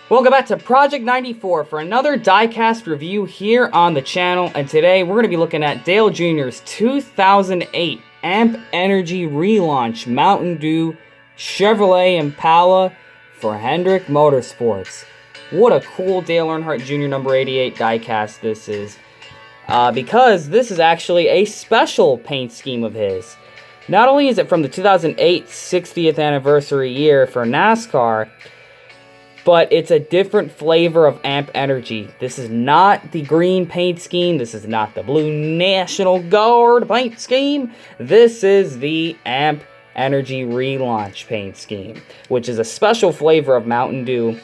Welcome back to Project 94 for another Diecast review here on the channel, and today we're going to be looking at Dale Jr.'s 2008 Amp Energy Relaunch Mountain Dew Chevrolet Impala for Hendrick Motorsports. What a cool Dale Earnhardt Jr. number 88 diecast this is, because this is actually a special paint scheme of his. Not only is it from the 2008 60th anniversary year for NASCAR, but it's a different flavor of Amp Energy. This is not the green paint scheme. This is not the blue National Guard paint scheme. This is the Amp Energy Relaunch paint scheme, which is a special flavor of Mountain Dew.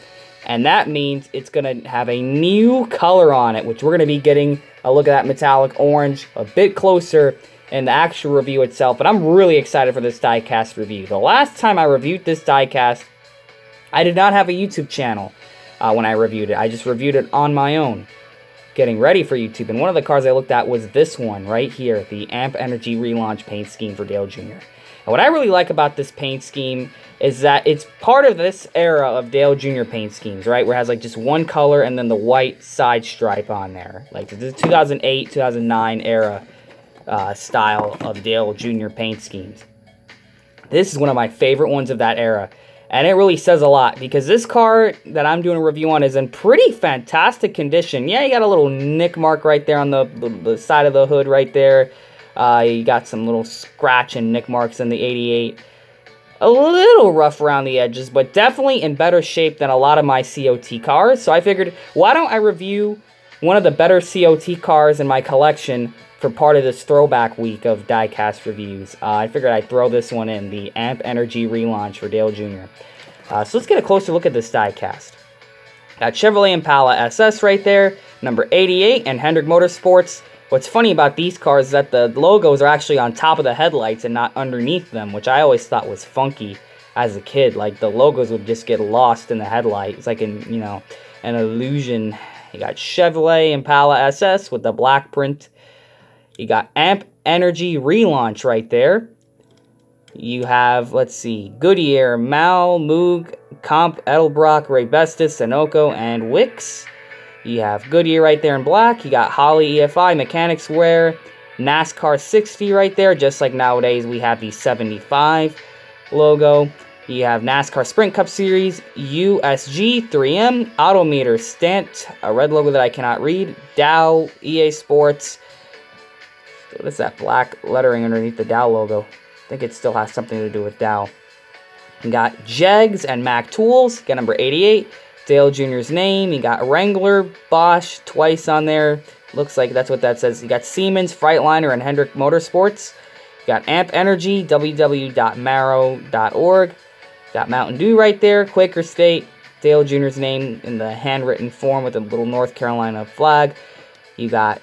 And that means it's going to have a new color on it, which we're going to be getting a look at that metallic orange a bit closer in the actual review itself. But I'm really excited for this diecast review. The last time I reviewed this diecast, I did not have a YouTube channel when I reviewed it. I just reviewed it on my own, getting ready for YouTube. And one of the cars I looked at was this one right here, the Amp Energy Relaunch paint scheme for Dale Jr. And what I really like about this paint scheme is that it's part of this era of Dale Jr. paint schemes, right? Where it has like just one color and then the white side stripe on there. Like the 2008, 2009 era style of Dale Jr. paint schemes. This is one of my favorite ones of that era. And it really says a lot, because this car that I'm doing a review on is in pretty fantastic condition. Yeah, you got a little nick mark right there on the side of the hood right there. You got some little scratch and nick marks in the 88. A little rough around the edges, but definitely in better shape than a lot of my COT cars. So I figured, why don't I review one of the better COT cars in my collection for part of this throwback week of diecast reviews. I figured I'd throw this one in, the Amp Energy Relaunch for Dale Jr. So let's get a closer look at this diecast. Got Chevrolet Impala SS right there, number 88, and Hendrick Motorsports. What's funny about these cars is that the logos are actually on top of the headlights and not underneath them, which I always thought was funky as a kid. Like, the logos would just get lost in the headlight. It's like an illusion. You got Chevrolet Impala SS with the black print. You got Amp Energy Relaunch right there. You have, let's see, Goodyear, Mal, Moog, Comp, Edelbrock, Ray Bestis, Sunoco, and Wix. You have Goodyear right there in black. You got Holley EFI, Mechanics Wear, NASCAR 60 right there. Just like nowadays, we have the 75 logo. You have NASCAR Sprint Cup Series, USG, 3M, Autometer, Stant, a red logo that I cannot read, Dow, EA Sports. What is that black lettering underneath the Dow logo? I think it still has something to do with Dow. You got Jegs and Mac Tools. Got number 88. Dale Jr.'s name. You got Wrangler, Bosch, twice on there. Looks like that's what that says. You got Siemens, Freightliner, and Hendrick Motorsports. You got Amp Energy, www.marrow.org. Got Mountain Dew right there. Quaker State. Dale Jr.'s name in the handwritten form with a little North Carolina flag. You got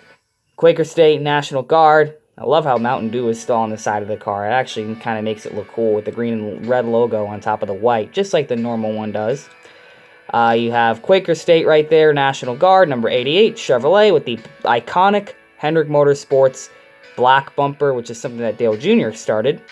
Quaker State, National Guard. I love how Mountain Dew is still on the side of the car. It actually kind of makes it look cool with the green and red logo on top of the white, just like the normal one does. You have Quaker State right there, National Guard, number 88, Chevrolet, with the iconic Hendrick Motorsports black bumper, which is something that Dale Jr. started.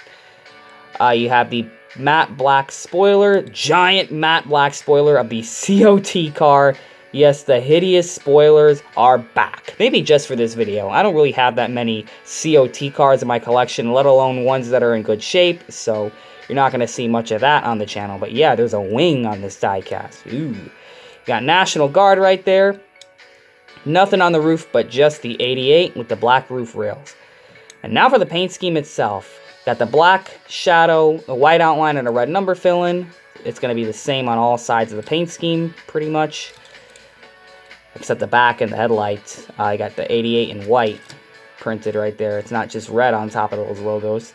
You have the matte black spoiler, giant matte black spoiler of the COT car. Yes, the hideous spoilers are back. Maybe just for this video. I don't really have that many COT cars in my collection, let alone ones that are in good shape, so you're not going to see much of that on the channel. But yeah, there's a wing on this diecast. Ooh. Got National Guard right there. Nothing on the roof but just the 88 with the black roof rails. And now for the paint scheme itself. Got the black shadow, a white outline, and a red number fill-in. It's going to be the same on all sides of the paint scheme, pretty much, except the back and the headlights. I got the 88 in white printed right there. It's not just red on top of those logos.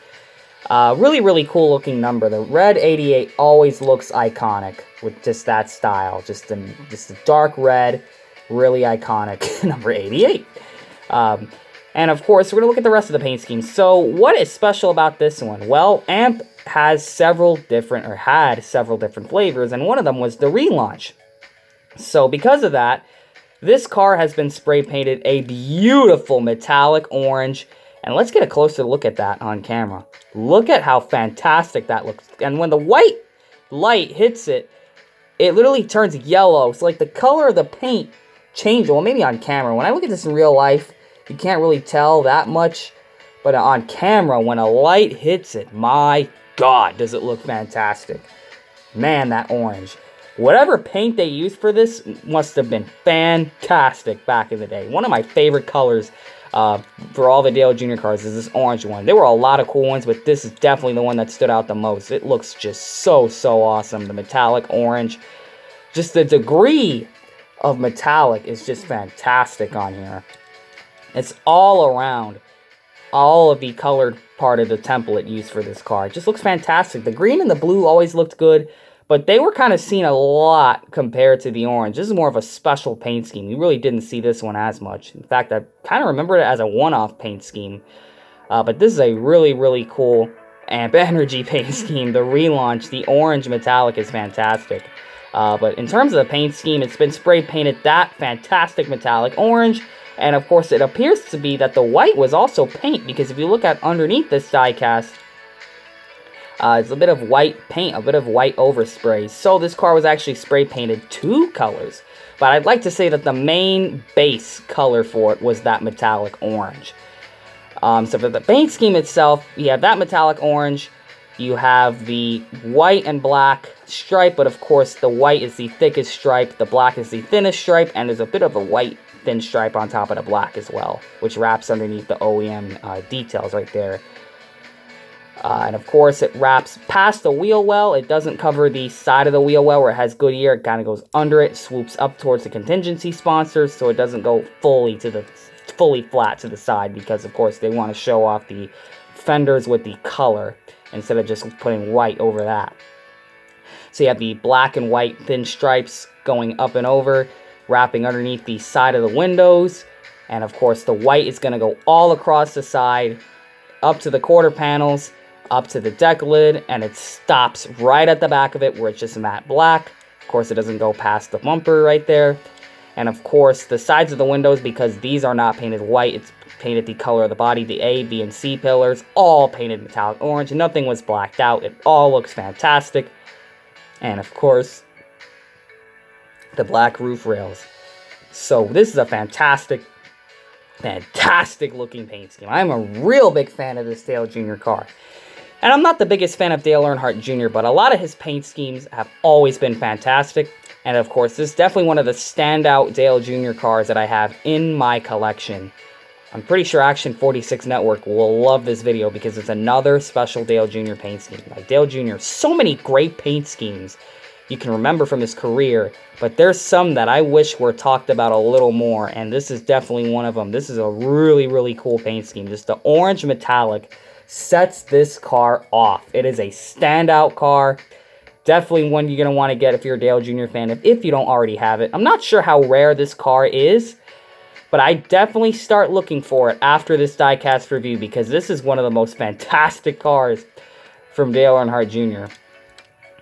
Really, really cool looking number. The red 88 always looks iconic with just that style. Just a dark red, really iconic number 88. And of course, we're going to look at the rest of the paint scheme. So what is special about this one? Well, Amp had several different flavors, and one of them was the Relaunch. So because of that, this car has been spray painted a beautiful metallic orange, and let's get a closer look at that on camera. Look at how fantastic that looks. And when the white light hits it, it literally turns yellow. So like the color of the paint changes. Well, maybe on camera. When I look at this in real life, you can't really tell that much. But on camera, when a light hits it, my God, does it look fantastic. Man, that orange. Whatever paint they used for this must have been fantastic back in the day. One of my favorite colors for all the Dale Jr. cars is this orange one. There were a lot of cool ones, but this is definitely the one that stood out the most. It looks just so awesome. The metallic orange. Just the degree of metallic is just fantastic on here. It's all around. All of the colored part of the template used for this car. It just looks fantastic. The green and the blue always looked good, but they were kind of seen a lot compared to the orange. This is more of a special paint scheme. You really didn't see this one as much. In fact, I kind of remember it as a one-off paint scheme. But this is a really cool Amp Energy paint scheme. The Relaunch, the orange metallic is fantastic. But in terms of the paint scheme, it's been spray painted that fantastic metallic orange. And of course, it appears to be that the white was also paint, because if you look at underneath this diecast, it's a bit of white paint, a bit of white overspray. So this car was actually spray painted 2 colors. But I'd like to say that the main base color for it was that metallic orange. So for the paint scheme itself, you have that metallic orange. You have the white and black stripe, but of course the white is the thickest stripe, the black is the thinnest stripe, and there's a bit of a white thin stripe on top of the black as well, which wraps underneath the OEM details right there. And of course it wraps past the wheel well. It doesn't cover the side of the wheel well where it has Goodyear. It kind of goes under it, swoops up towards the contingency sponsors, so it doesn't go fully flat to the side, because of course they want to show off the fenders with the color instead of just putting white over that. So you have the black and white thin stripes going up and over, wrapping underneath the side of the windows, and of course the white is going to go all across the side, up to the quarter panels, up to the deck lid, and it stops right at the back of it where it's just matte black. Of course, it doesn't go past the bumper right there. And of course, the sides of the windows, because these are not painted white, it's painted the color of the body. The A, B, and C pillars, all painted metallic orange. Nothing was blacked out. It all looks fantastic. And of course, the black roof rails. So this is a fantastic looking paint scheme. I'm a real big fan of this Dale Jr. car. And I'm not the biggest fan of Dale Earnhardt Jr., but a lot of his paint schemes have always been fantastic. And of course, this is definitely one of the standout Dale Jr. cars that I have in my collection. I'm pretty sure Action 46 Network will love this video, because it's another special Dale Jr. paint scheme. Like Dale Jr., so many great paint schemes you can remember from his career, but there's some that I wish were talked about a little more, and this is definitely one of them. This is a really cool paint scheme. Just the orange metallic sets this car off. It is a standout car. Definitely one you're going to want to get if you're a Dale Jr. fan, if you don't already have it. I'm not sure how rare this car is, but I definitely start looking for it after this diecast review, because this is one of the most fantastic cars from Dale Earnhardt Jr.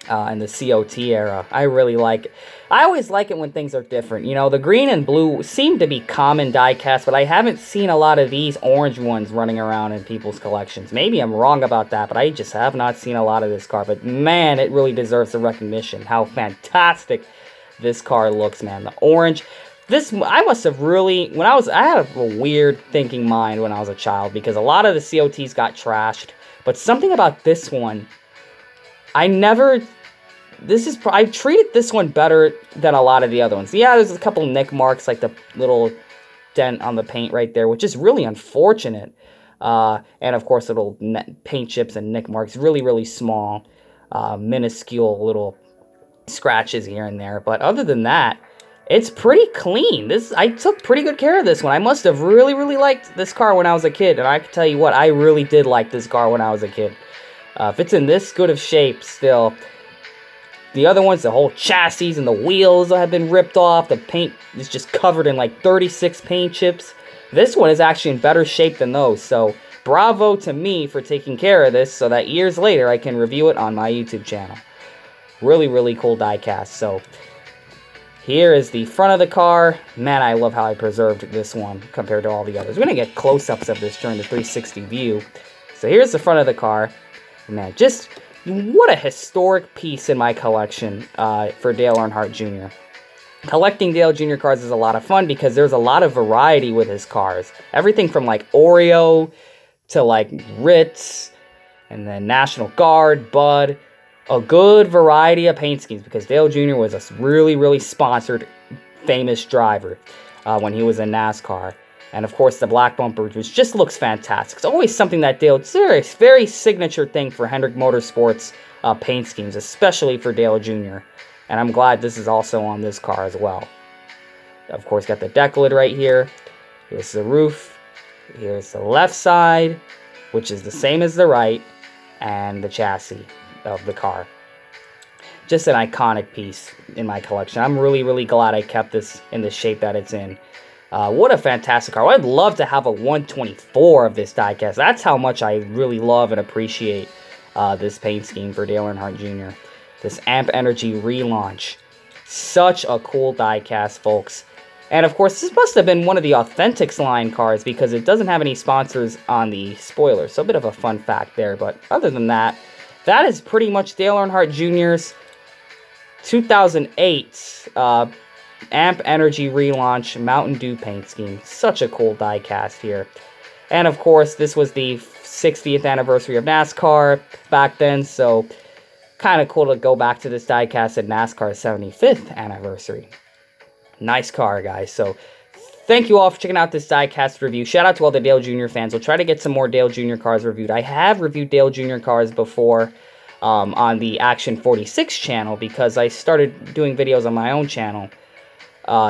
In the COT era. I really like it. I always like it when things are different. You know, the green and blue seem to be common diecast, but I haven't seen a lot of these orange ones running around in people's collections. Maybe I'm wrong about that, but I just have not seen a lot of this car. But man, it really deserves the recognition. How fantastic this car looks, man. The orange. This, I must have really, I had a weird thinking mind when I was a child, because a lot of the COTs got trashed. But something about this one, I treated this one better than a lot of the other ones. Yeah, there's a couple nick marks, like the little dent on the paint right there, which is really unfortunate. And of course, little paint chips and nick marks, really small, minuscule little scratches here and there. But other than that, it's pretty clean. I took pretty good care of this one. I must have really liked this car when I was a kid. And I can tell you what, I really did like this car when I was a kid. If it's in this good of shape still. The other ones, the whole chassis and the wheels have been ripped off. The paint is just covered in like 36 paint chips. This one is actually in better shape than those. So bravo to me for taking care of this, so that years later I can review it on my YouTube channel. Really cool diecast. So here is the front of the car. Man, I love how I preserved this one compared to all the others. We're going to get close-ups of this during the 360 view. So here's the front of the car. Man, just what a historic piece in my collection for Dale Earnhardt Jr. Collecting Dale Jr. cars is a lot of fun because there's a lot of variety with his cars. Everything from like Oreo to like Ritz and then National Guard, Bud. A good variety of paint schemes because Dale Jr. was a really, really sponsored, famous driver when he was in NASCAR. And of course, the black bumper, which just looks fantastic. It's always something that Dale, it's a very signature thing for Hendrick Motorsports paint schemes, especially for Dale Jr. And I'm glad this is also on this car as well. Of course, got the deck lid right here. Here's the roof. Here's the left side, which is the same as the right, and the chassis of the car. Just an iconic piece in my collection. I'm really, really glad I kept this in the shape that it's in. What a fantastic car. I'd love to have a 124 of this diecast. That's how much I really love and appreciate this paint scheme for Dale Earnhardt Jr. This Amp Energy Relaunch. Such a cool diecast, folks. And of course, this must have been one of the Authentics line cars because it doesn't have any sponsors on the spoiler. So a bit of a fun fact there. But other than that, that is pretty much Dale Earnhardt Jr.'s 2008 Amp Energy Relaunch Mountain Dew paint scheme. Such a cool diecast here. And of course, this was the 60th anniversary of NASCAR back then, so kind of cool to go back to this diecast at NASCAR's 75th anniversary. Nice car, guys. So thank you all for checking out this diecast review. Shout out to all the Dale Jr. fans. We'll try to get some more Dale Jr. cars reviewed. I have reviewed Dale Jr. cars before on the Action 46 channel because I started doing videos on my own channel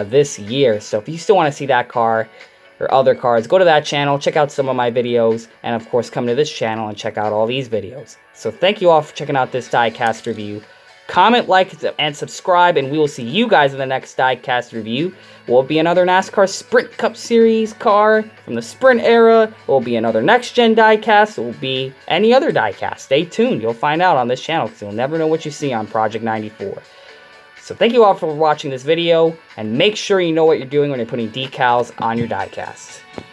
this year. So if you still want to see that car or other cars, go to that channel, check out some of my videos, and of course come to this channel and check out all these videos. So thank you all for checking out this diecast review. Comment, like, and subscribe, and we will see you guys in the next diecast review. Will be another NASCAR Sprint Cup Series car from the Sprint era. Will be another next-gen diecast. It will be any other diecast. Stay tuned. You'll find out on this channel because you'll never know what you see on Project 94. So thank you all for watching this video, and make sure you know what you're doing when you're putting decals on your diecast.